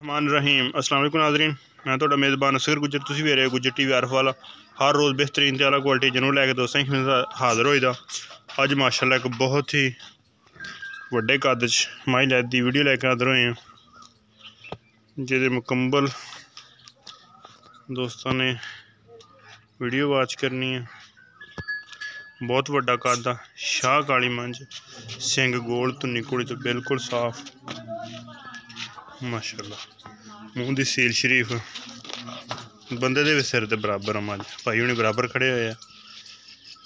रहमान रहीम अस्सलाम वालेकुम नाज़रीन, मैं तो मेज़बान असगर गुजर, तुसीं वे रहे हो गुजर टीवी आरफ वाला। हर रोज़ बेहतरीन ते आला क्वालिटी जरूर लैके दोस्तों हाज़र होई दा। अज माशाल्लाह एक बहुत ही वड्डे कद च माई लैद दी वीडियो लैके हाज़र होए हैं, जिहदे मुकम्मल दोस्तों ने वीडियो वाच करनी है। बहुत वड्डा कद आ, शाह काली मंझ, सिंग गोल धुन्नी घोड़ी तो बिल्कुल साफ माशाल्लाह। मूँह दी सील शरीफ बंदे दे भी सिर दे बराबर मझ, भाई हुणी बराबर खड़े हुए आ।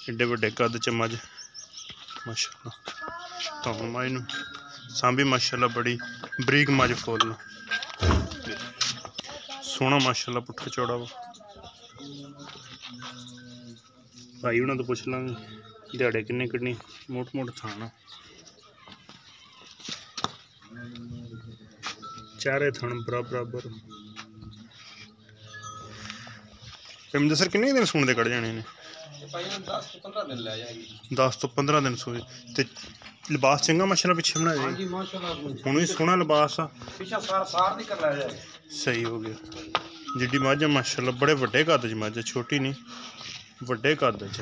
एड्डे वड्डे कद च मझ माशाल्लाह। तो मझ नूं सांभी माशाल्लाह बड़ी बरीक मझ फुल सोहना माशाल्लाह, पुट्ठा चौड़ा वा। भाई हुणां तो पुछ लांगे दिहाड़े किन्ने कड्ढनी, मोट थाना चारे थन बराबर। सर किन्ने दिन सूण दे कढ़ जाने ने? 10 तो 15 दिन सूए ते लिबास चंगा माशाल्लाह पिछे बनाया जी, हुण भी सोहना लिबास आ, सही हो गया। जिड्डी मझ माशाल्लाह बड़े वड्डे कद च मझ, छोटी नहीं वड्डे कद च,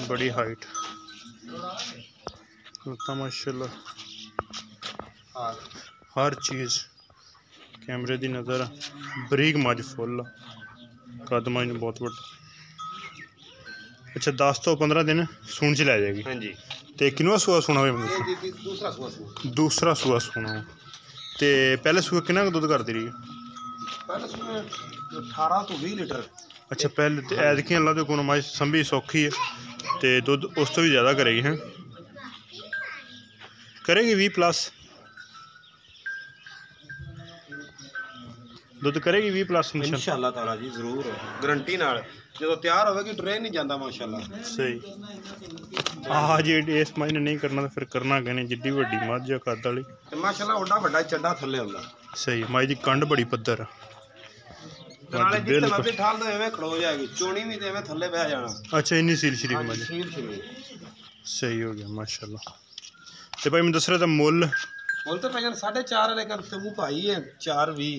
बड़ी हाइट माशाल्लाह। हर चीज़ कैमरे की नज़र बरीक मझ फुल कद मझ बहुत वड्डा। अच्छा 10 तो 15 दिन सूण च लै जाएगी। हाँ जी। तो किनवा सूआ सूना हो? दूसरा सूआ सूना। तो पहले सूए कितना दुध करती रही? 18 तो 20 लीटर। अच्छा पहले तो ऐदकी अल्लाह के कोल मझ संभी सौखी है तो दुध उस तो भी ज़्यादा करेगी हैं, करेगी 20+ दुध करेगी 20+ इंशाअल्लाह ताला जी, जरूर गारंटी नाल। जो तैयार होगी ट्रे नहीं जाता माशाल्लाह। सही हाँ जी, इस महीने नहीं करना तो फिर करना कहने जिड्डी वड्डी मझ है कद वाली माशाल्लाह, ओडा वड्डा चड्डा थल्ले हुंदा। सही मझ दी कंड बड़ी पद्धर बिल्कुल ठाल दो एवें खड़ो जाएगी, चोणी भी एवें थल्ले बह जाना। अच्छा इन्नी सील शरीफ मझ, सही हो गया माशाल्लाह। तो भाई मैं दस रहा था मुल तो भाई 4.5 लेकर तू भाई है 4.20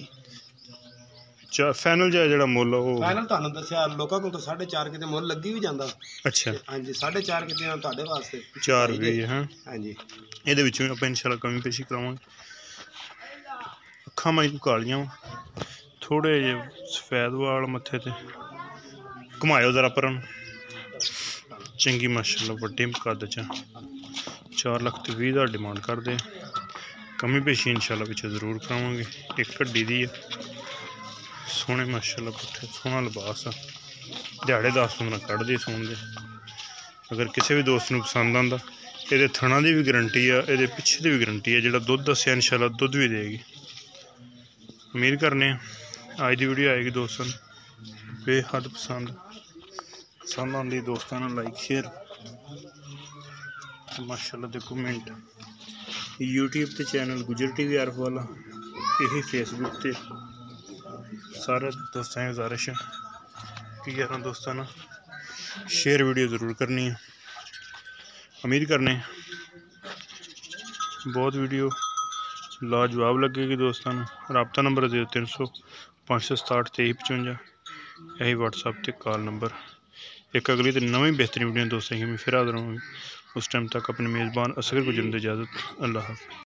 फाइनल जो मुल फाइनल तुहानू दस्या लोकां कोल तो 4.5 किते मुल लगी भी जांदा। अच्छा हाँ जी, 4.5 किते तुहाडे वास्ते 4.20 है। हाँ जी, ਇਹਦੇ ਵਿੱਚੋਂ ਆਪਾਂ ਇਨਸ਼ਾਅੱਲਾ ਕਮੀ ਪੇਸ਼ੀ ਕਰਾਵਾਂਗੇ। ਅੱਖਾਂ ਮਾਈ ਕਾਲੀਆਂ, ਥੋੜੇ ਜਿਹੇ ਸਫੈਦ ਵਾਲ ਮੱਥੇ ਤੇ, ਘੁਮਾਇਓ ਜ਼ਰਾ ਪਰਾਂ ਨੂੰ, ਚੰਗੀ ਮਾਸ਼ਾਅੱਲਾ ਵੱਡੇ ਕੱਦ ਚ 4,20,000 ਦਾ ਡਿਮਾਂਡ ਕਰਦੇ। ਕਮੀ ਪੇਸ਼ੀ ਇਨਸ਼ਾਅੱਲਾ ਵਿੱਚ ਜ਼ਰੂਰ ਕਰਾਵਾਂਗੇ। ਇੱਕ ਹੱਡੀ ਦੀ ਹੈ, सोहने माशाल्लाह पुट्ठे, सोहना लिबास आ, दिहाड़े 10-15 कढ़दे सूण दे। अगर किसी भी दोस्त नूं पसंद आंदा, ये थणा की भी गारंटी है, ये पिछे की भी गारंटी है, जो दुध दस्या इंशाल्लाह दुध भी देगी। उम्मीद करने अज की वीडियो आएगी दोस्तों बेहद पसंद आती। दोस्तों ने लाइक शेयर माशाल्लाह दे कमेंट। यूट्यूब ते चैनल गुजर टीवी आरफ वाला, यही फेसबुक ते सारे दोस्तों की गुजारिश है कि यार दोस्तों ना शेयर वीडियो ज़रूर करनी है। उम्मीद करने बहुत वीडियो लाजवाब लगेगी दोस्तों। रबता नंबर 0300 567 2355, यही व्हाट्सएप ते कॉल नंबर। एक अगली तो नवी बेहतरीन वीडियो दोस्तों की मैं फिर हाजिर होंगी। उस टाइम तक अपने मेज़बान असगर गुजरन दी इजाज़त। अल्लाह हाफ़िज़।